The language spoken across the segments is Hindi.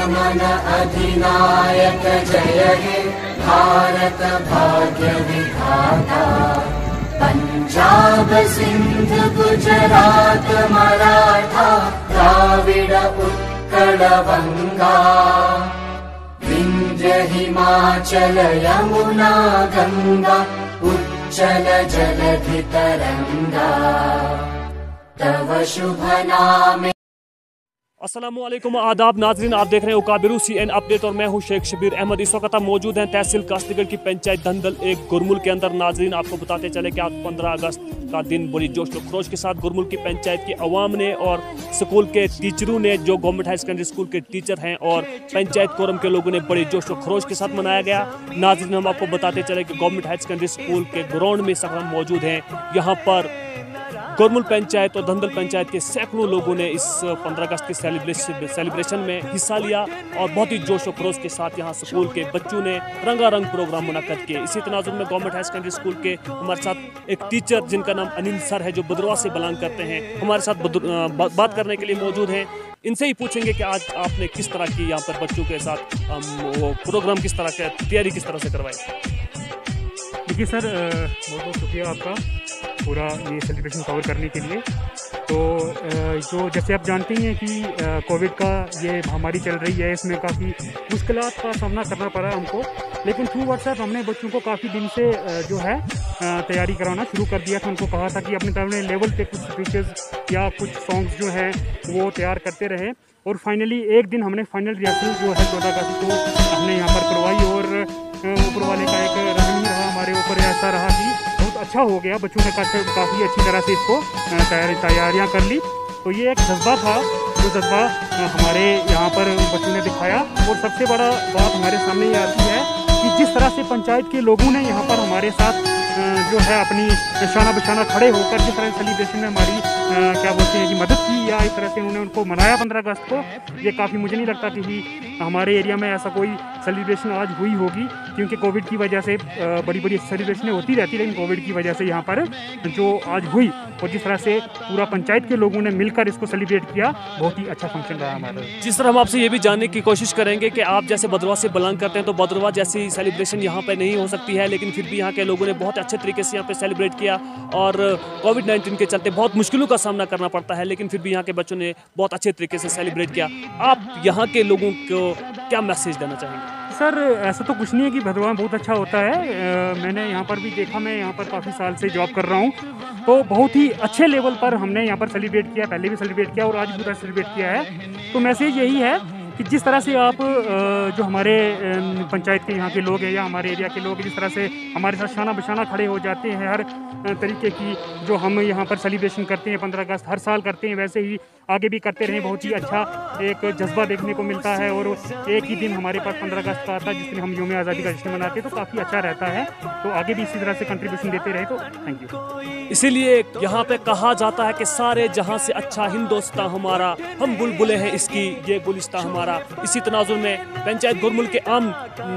मन अधिनायक जय हे भारत भाग्य विधाता। पंजाब सिंध गुजरात मराठा द्राविड उत्कल बंगा। विंध्य हिमाचल यमुना गंगा उच्चल जलधि तरंगा। तव शुभ नामे। अस्सलामुअलैकुम आदाब नाजरीन, आप देख रहे हैं उकाबिरू CN अपडेट और मैं हूं शेख शबीर अहमद। इस वक्त आप मौजूद हैं तहसील कासलीगढ़ की पंचायत धंधल एक गुरमुल के अंदर। नाजरीन आपको बताते चले कि आज 15 अगस्त का दिन बड़ी जोश व खरोश के साथ गुरमुल की पंचायत की अवाम ने और स्कूल के टीचरों ने, जो गवर्नमेंट हाई सेकेंडरी स्कूल के टीचर हैं और पंचायत कोरम के लोगों ने बड़ी जोश व खरोश के साथ मनाया गया। नाजरीन हम आपको बताते चले कि गवर्नमेंट हाई सेकेंडरी स्कूल के ग्राउंड में सब हम मौजूद हैं। यहाँ पर गुरमुल पंचायत और धंधल पंचायत के सैकड़ों लोगों ने इस 15 अगस्त के सेलिब्रेशन में हिस्सा लिया और बहुत ही जोश व खरोश के साथ यहाँ स्कूल के बच्चों ने रंगारंग प्रोग्राम मुनक्कद किए। इसी तनाजुर में गवर्नमेंट हाई सेकेंडरी स्कूल के हमारे साथ एक टीचर जिनका नाम अनिल सर है, जो बदरवा से बिलोंग करते हैं, हमारे साथ बात करने के लिए मौजूद हैं। इनसे ही पूछेंगे कि आज आपने किस तरह की यहाँ पर बच्चों के साथ वो प्रोग्राम किस तरह का तैयारी किस तरह से करवाई। देखिए सर, बहुत बहुत शुक्रिया आपका पूरा ये सेलिब्रेशन कवर करने के लिए। तो जो जैसे आप जानते ही हैं कि कोविड का ये महामारी चल रही है, इसमें काफ़ी मुश्किलात का सामना करना पड़ा हमको, लेकिन थ्रू व्हाट्सएप हमने बच्चों को काफ़ी दिन से जो है तैयारी कराना शुरू कर दिया था। उनको कहा था कि अपने लेवल पे कुछ स्पीचेस या कुछ सॉन्ग्स जो हैं वो तैयार करते रहे। और फाइनली एक दिन हमने फाइनल रिहर्सल जो है 14 अगस्त को हमने यहाँ पर करवाई और ऊपर वाले का एक रहम रहा हमारे ऊपर, ऐसा रहा कि बहुत अच्छा हो गया। बच्चों ने काफ़ी अच्छी तरह से इसको तैयारियां कर ली। तो ये एक जज्बा था, जो जज्बा हमारे यहाँ पर बच्चों ने दिखाया। और सबसे बड़ा बात हमारे सामने ये आती है कि जिस तरह से पंचायत के लोगों ने यहाँ पर हमारे साथ जो है अपनी शाना बशाना खड़े होकर जिस तरह सेलिब्रेशन में हमारी क्या बोलते हैं कि मदद की, या इस तरह से उन्होंने उनको मनाया 15 अगस्त को, ये काफ़ी मुझे नहीं लगता कि हमारे एरिया में ऐसा कोई सेलिब्रेशन आज हुई होगी। क्योंकि कोविड की वजह से बड़ी बड़ी सेलिब्रेशनें होती रहती, लेकिन कोविड की वजह से यहाँ पर जो आज हुई और जिस तरह से पूरा पंचायत के लोगों ने मिलकर इसको सेलिब्रेट किया, बहुत ही अच्छा फंक्शन रहा हमारा। जिस तरह हम आपसे ये भी जानने की कोशिश करेंगे कि आप जैसे बदरवा से बिलोंग करते हैं, तो बदरवा जैसी सेलिब्रेशन यहाँ पर नहीं हो सकती है, लेकिन फिर भी यहाँ के लोगों ने बहुत अच्छे तरीके से यहाँ पे सेलिब्रेट किया। और कोविड-19 के चलते बहुत मुश्किलों का सामना करना पड़ता है, लेकिन फिर भी यहाँ के बच्चों ने बहुत अच्छे तरीके से सेलिब्रेट किया। आप यहाँ के लोगों को क्या मैसेज देना चाहेंगे? सर, ऐसा तो कुछ नहीं है कि भदरवा में बहुत अच्छा होता है। मैंने यहाँ पर भी देखा, मैं यहाँ पर काफ़ी साल से जॉब कर रहा हूँ, तो बहुत ही अच्छे लेवल पर हमने यहाँ पर सेलिब्रेट किया, पहले भी सेलिब्रेट किया और आज भी पूरा सेलिब्रेट किया है। तो मैसेज यही है कि जिस तरह से आप जो हमारे पंचायत के यहाँ के लोग हैं या हमारे एरिया के लोग जिस तरह से हमारे साथ शाना बशाना खड़े हो जाते हैं, हर तरीके की जो हम यहाँ पर सेलिब्रेशन करते हैं 15 अगस्त हर साल करते हैं, वैसे ही आगे भी करते रहें। बहुत ही अच्छा एक जज्बा देखने को मिलता है। और एक ही दिन हमारे पास 15 अगस्त का आता है जिस दिन हम यौम आज़ादी का जश्न मनाते हैं, तो काफ़ी अच्छा रहता है। तो आगे भी इसी तरह से कंट्रीब्यूशन देते रहे, तो थैंक यू। इसीलिए यहाँ पे कहा जाता है कि सारे जहाँ से अच्छा हिंदुस्तान हमारा, हम बुलबुलें हैं इसकी, ये गुलिस्तान हमारा। इसी तनाजुर में पंचायत गुरमुल के आम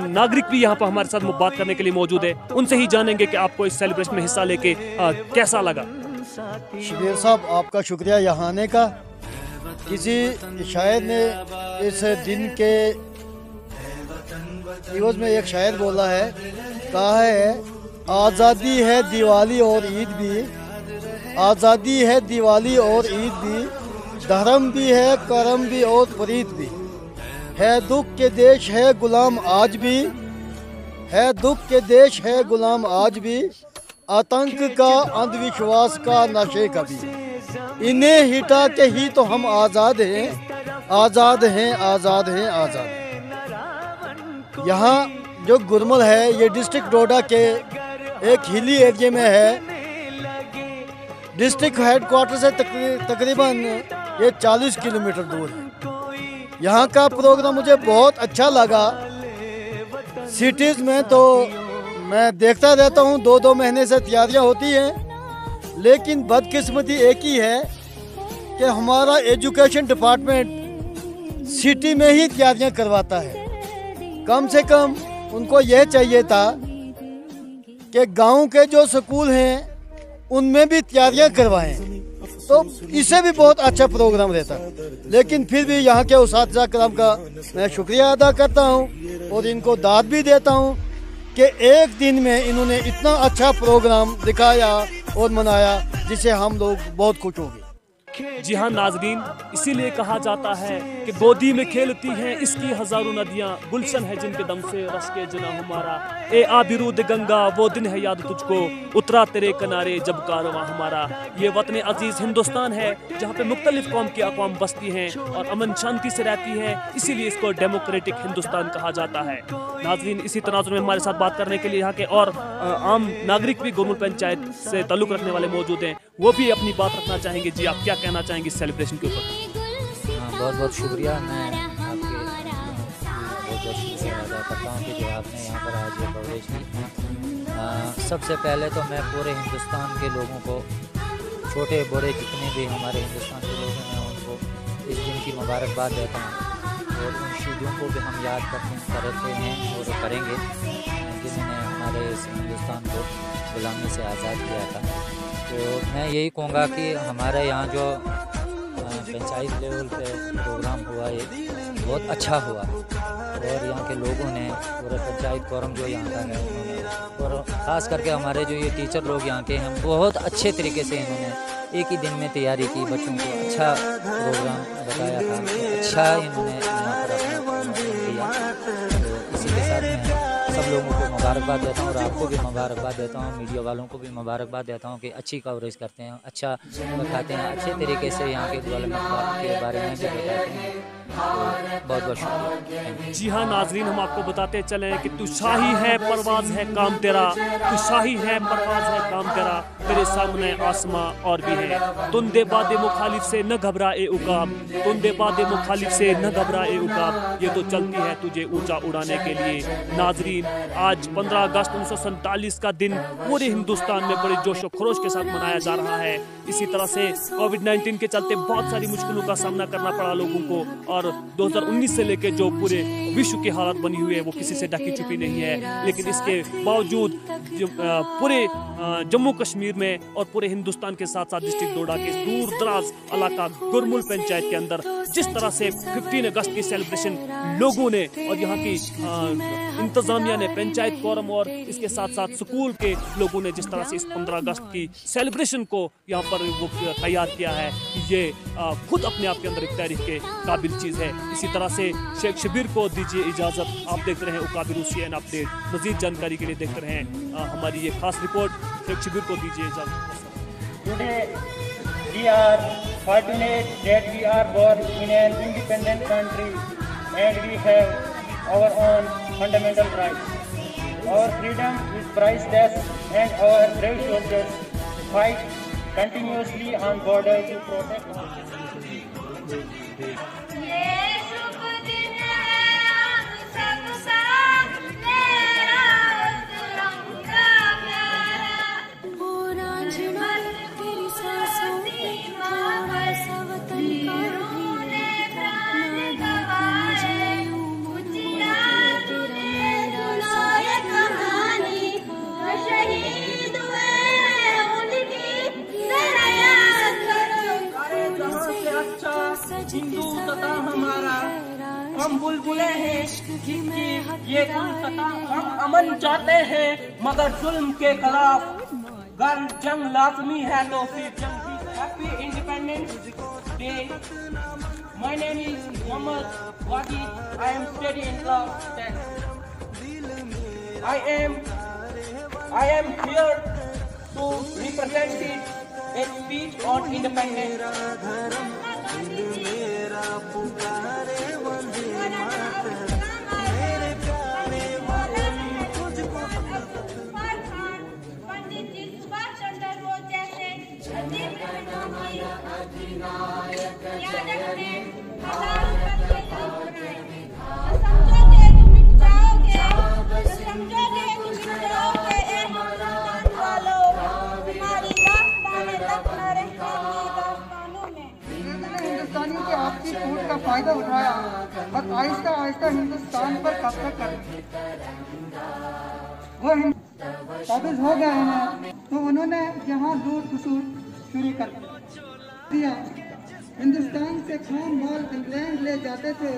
नागरिक भी यहाँ पर हमारे साथ बात करने के लिए मौजूद है। उनसे ही जानेंगे कि आपको इस सेलिब्रेशन में हिस्सा लेके कैसा लगा। शबीर साहब, आपका शुक्रिया यहाँ आने का। किसी शायर ने इस दिन के दिवस में एक शायर बोला है, कहा है आज़ादी है दिवाली और ईद भी, आज़ादी है दिवाली और ईद भी, धर्म भी है करम भी और प्रीत भी, है दुख के देश है गुलाम आज भी, है दुख के देश है गुलाम आज भी, आतंक का अंधविश्वास का नशे का भी, इन्हें हिटा के ही तो हम आज़ाद हैं, आज़ाद हैं, आज़ाद हैं, आज़ाद हैं। यहाँ जो गुरमुल है ये डिस्ट्रिक्ट डोडा के एक हिली एरिया में है। डिस्ट्रिक्ट हेडक्वार्टर से तकरीबन ये 40 किलोमीटर दूर है। यहाँ का प्रोग्राम मुझे बहुत अच्छा लगा। सिटीज़ में तो मैं देखता रहता हूँ 2-2 महीने से तैयारियाँ होती हैं, लेकिन बदकिस्मती एक ही है कि हमारा एजुकेशन डिपार्टमेंट सिटी में ही तैयारियाँ करवाता है। कम से कम उनको यह चाहिए था कि गांव के जो स्कूल हैं उनमें भी तैयारियां करवाएं। तो इससे भी बहुत अच्छा प्रोग्राम रहता। लेकिन फिर भी यहाँ के उस्ताद कराम का मैं शुक्रिया अदा करता हूँ और इनको दाद भी देता हूँ कि एक दिन में इन्होंने इतना अच्छा प्रोग्राम दिखाया और मनाया जिससे हम लोग बहुत खुश हो गए। जी हाँ नाजरीन, इसीलिए कहा जाता है कि गोदी में खेलती हैं इसकी हजारों नदियाँ, गुलशन है जिनके दम से रस के जना हमारा। ए आबिरूद गंगा वो दिन है याद तुझको, उतरा तेरे किनारे जब कारवां हमारा। ये वतन अजीज हिंदुस्तान है जहाँ पे मुख्तलिफ कौम की अक़वाम बसती हैं और अमन शांति से रहती हैं, इसीलिए इसको डेमोक्रेटिक हिंदुस्तान कहा जाता है। नाजरीन, इसी तनाजुर में हमारे साथ बात करने के लिए यहाँ के और आम नागरिक भी गोरमुल पंचायत से ताल्लुक़ रखने वाले मौजूद हैं, वो भी अपनी बात रखना चाहेंगे। जी, आप क्या कहना चाहेंगे इस सेलिब्रेशन के ऊपर? बहुत बहुत शुक्रिया, मैं आपके बहुत बहुत शुक्रिया अदा करता हूँ कि जो आपने यहाँ पर आज ये कवरेज की। सबसे पहले तो मैं पूरे हिंदुस्तान के लोगों को, छोटे बड़े जितने भी हमारे हिंदुस्तान के लोग हैं, उनको इस दिन की मुबारकबाद देता हूँ और उन शहीदों को भी हम याद करते हैं और करेंगे जिन्होंने हमारे इस हिंदुस्तान को गुलामी से आज़ाद किया था। तो मैं यही कहूँगा कि हमारे यहाँ जो पंचायत लेवल पे प्रोग्राम हुआ ये बहुत अच्छा हुआ और यहाँ के लोगों ने पूरे पंचायत कोरम जो यहाँ का है उन्होंने, और ख़ास करके हमारे जो ये टीचर लोग यहाँ के हैं बहुत अच्छे तरीके से इन्होंने एक ही दिन में तैयारी की, बच्चों को अच्छा प्रोग्राम बताया था, अच्छा इन्होंने यहाँ पर अपना दिया। तो इसी के साथ मैं सब लोगों को मुबारकबाद देता हूँ और आपको भी मुबारकबाद देता हूँ, मीडिया वालों को भी मुबारकबाद देता हूँ कि अच्छी कवरेज करते हैं, अच्छा बताते हैं, अच्छे तरीके से यहाँ के डेवलपमेंट के बारे में भी बताते हैं। बहुत बहुत शुक्रिया। जी हाँ नाजरीन, हम आपको बताते चलें कि तू शाही है परवाज़ है काम तेरा, तू शाही है परवाज़ है काम तेरा, तेरे सामने आसमां और भी है। तुंदे बादे मुखालिफ से न घबरा ए उकाब, तुंदे बादे मुखालिफ से न घबरा ए उकाब, ये तो चलती है तुझे ऊंचा उड़ाने के लिए। नाजरीन, आज 15 अगस्त 1947 का दिन पूरे हिंदुस्तान में बड़े जोशो खरोश के साथ मनाया जा रहा है। इसी तरह से कोविड-19 के चलते बहुत सारी मुश्किलों का सामना करना पड़ा लोगों को, और 2019 से लेकर जो पूरे विश्व की हालत बनी हुई है वो किसी से ढकी छुपी नहीं है। लेकिन इसके बावजूद पूरे जम्मू कश्मीर में और पूरे हिंदुस्तान के साथ साथ डिस्ट्रिक्ट डोडा के दूर दराज इलाका गुरमुल पंचायत के अंदर जिस तरह से 15 अगस्त की सेलिब्रेशन लोगों ने और यहाँ की इंतजामिया ने, पंचायत कोरम और इसके साथ साथ स्कूल के लोगों ने जिस तरह से इस 15 अगस्त की सेलिब्रेशन को यहाँ पर वो तैयार किया है, ये खुद अपने आप के अंदर एक तारीफ के काबिल चीज़ है। इसी तरह से शेख शबीर को दीजिए इजाज़त। आप देखते रहें उकाबिरू CN अपडेट, मज़ीद जानकारी के लिए देखते रहें हमारी ये खास रिपोर्ट। शेख शबीर को दीजिए इजाज़त। Today we are fortunate that we are born in an independent country and we have our own fundamental rights. Our freedom is priceless and our brave soldiers fight continuously on border to protect us. Hindu तथा हमारा हम बुलबुले हैं जिनकी ये तथा हम अमन चाहते हैं मगर जुल्म के खिलाफ गर जंग लाजमी है तो फिर जंग भी। Happy Independence Day. My name is Mohammad Wajid. I am study in class 10। I am here to represent a speech on independence. हिंदुस्तानियों के आपसी फूट का फायदा उठाया और आहिस्ता आहिस्ता हिंदुस्तान पर कब्जा कर वो काबिज हो गए हैं तो उन्होंने यहाँ लूट खसूट शुरू कर दी। हिंदुस्तान से खाम माल इंग्लैंड ले जाते थे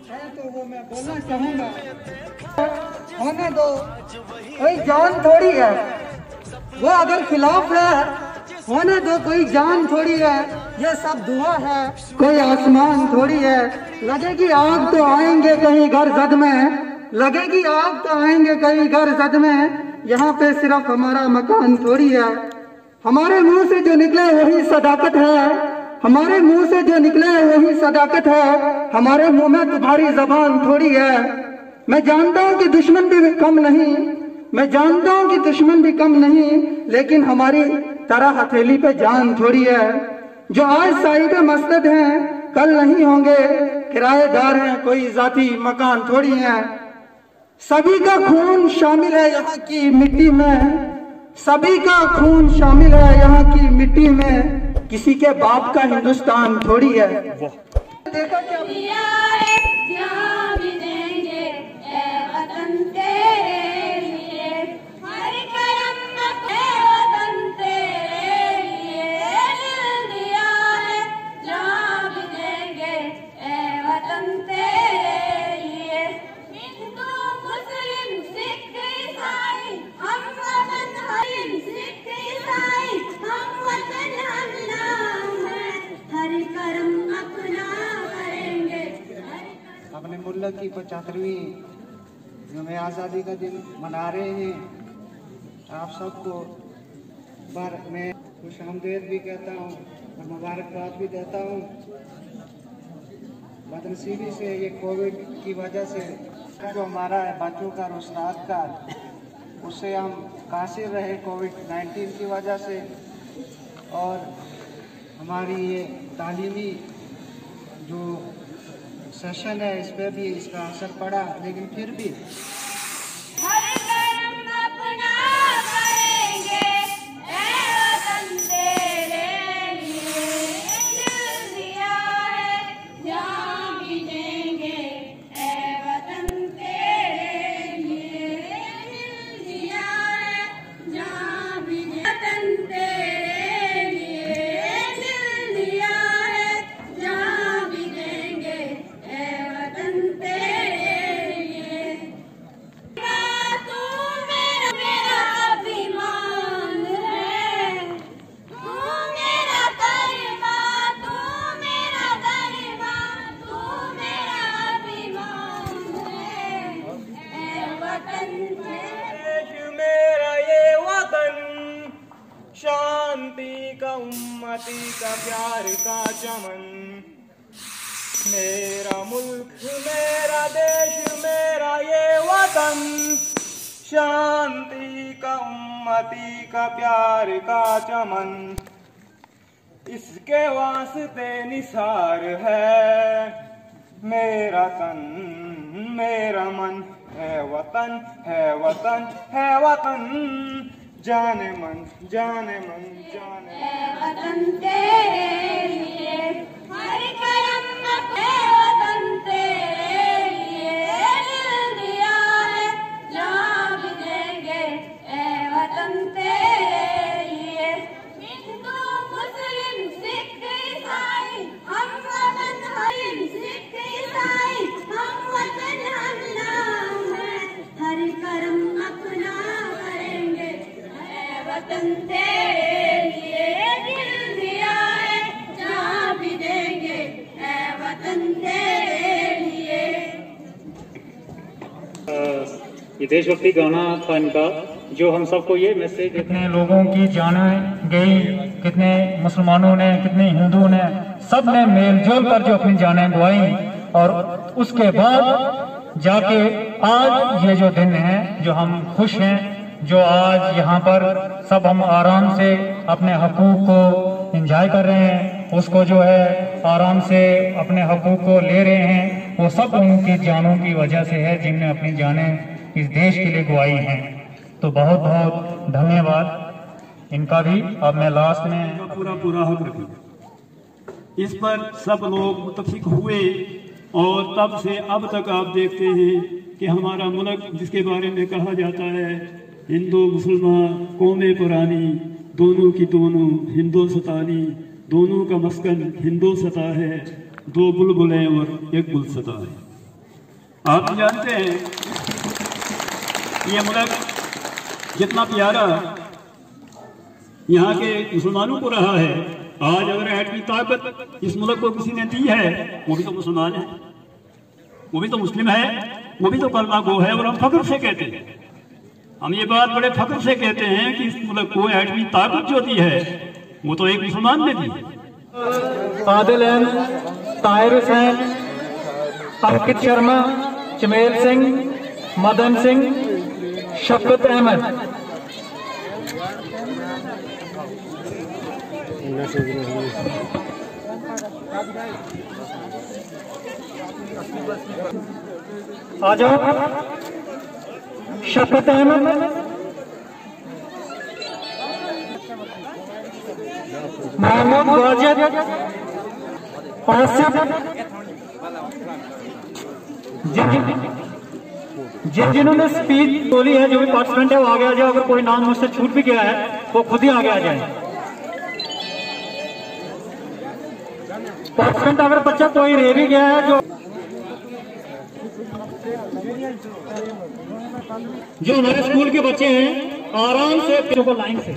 है तो वो मैं बोलना चाहूँगा, होने दो, कोई जान थोड़ी है वो अगर खिलाफ है, होने दो, कोई जान थोड़ी है, ये सब दुआ है, कोई आसमान थोड़ी है। लगेगी आग तो आएंगे कहीं घर जद में, लगेगी आग तो आएंगे कहीं घर जद में, यहाँ पे सिर्फ हमारा मकान थोड़ी है। हमारे मुंह से जो निकले वही सदाकत है, हमारे मुंह से जो निकले वही सदाकत है, हमारे मुंह में तुम्हारी जबान थोड़ी है। मैं जानता हूँ कि दुश्मन भी कम नहीं, मैं जानता हूँ कि दुश्मन भी कम नहीं, लेकिन हमारी तरह हथेली पे जान थोड़ी है। जो आज साहिब मस्जिद हैं कल नहीं होंगे, किराएदार हैं कोई जाती मकान थोड़ी है। सभी का खून शामिल है यहाँ की मिट्टी में, सभी का खून शामिल है यहाँ की मिट्टी में, किसी के बाप का हिंदुस्तान थोड़ी है। देखा क्या अपने मुल्क की 75वीं यौम आज़ादी का दिन मना रहे हैं। आप सबको बार मैं खुश आमदीद भी कहता हूँ और मुबारकबाद भी देता हूँ। बदनसीबी से ये कोविड की वजह से जो हमारा है बच्चों का और उस्ताद का, उससे हम कासिर रहे कोविड-19 की वजह से, और हमारी ये तालीमी जो सेशन है इस पर भी इसका असर पड़ा, लेकिन फिर भी शांति का उम्मती का प्यार का चमन, मेरा मुल्क मेरा देश मेरा ये वतन, शांति का उम्मती का प्यार का चमन, इसके वास्ते निसार है मेरा तन मेरा मन, है वतन है वतन है वतन, जाने मन जाने मन जाने वतन तेरे लिए हर करम है, वतन तेरे लिए दिल दिया है, जहाँ भी देंगे ए वतन तेरे लिए। हिंदू मुस्लिम सिख ईसाई हम वतन, हर सिख ईसाई हम वतन, हम नाम है हर करम अपना करेंगे, वतन तेरे लिए दिल दिया है, जहाँ भी देंगे ऐ वतन तेरे लिए। ये देशभक्ति गाना था इनका, जो हम सबको ये मैसेज, कितने लोगों की जानें गई, कितने मुसलमानों ने, कितने हिंदुओं ने, सब ने मेलजोल कर जो अपनी जानें गंवाई, और उसके बाद जाके आज ये जो दिन है जो हम खुश हैं, जो आज यहाँ पर सब हम आराम से अपने हकूक को एंजॉय कर रहे हैं, उसको जो है आराम से अपने हकूक को ले रहे हैं, वो सब उनकी जानों की वजह से है जिनने अपनी जानें इस देश के लिए गंवाई हैं। तो बहुत बहुत धन्यवाद इनका भी। अब मैं लास्ट में पूरा हक रखेंगे। इस पर सब लोग मुत्तफिक हुए और तब से अब तक आप देखते हैं कि हमारा मुल्क, जिसके बारे में कहा जाता है हिंदू मुसलमान कौमें पुरानी, दोनों की दोनों हिंदुस्तानी, दोनों का मस्कन हिंदुस्तां है, दो बुलबुलें और एक गुलसता है। आप जानते हैं ये मुल्क जितना प्यारा यहाँ के मुसलमानों को रहा है, आज अगर एटमी ताकत इस मुल्क को किसी ने दी है, वो भी तो मुसलमान है, वो भी तो मुस्लिम है, वो भी तो कलमा गो है। और हम फख्र से कहते हैं, हम ये बात बड़े फख्र से कहते हैं कि इस मुल्क को एटमी ताकत जो दी है वो तो एक मुसलमान ने दी है। आदिल अहमद, ताहिर हुसैन, अंकित शर्मा, चमेल सिंह, मदन सिंह, शफकत अहमद। आ जाओ। शफकत अहमद, मोहम्मद वाजिद, आसिफ, जिन्होंने स्पीच बोली है, जो भी पार्टिसिपेंट है वो आगे आ जाए। अगर कोई नाम मुझसे छूट भी गया है वो खुद ही आगे आ जाए। पार्टिसिपेंट अगर बच्चा कोई रह भी गया है, जो हमारे स्कूल के बच्चे हैं, आराम से लाइन से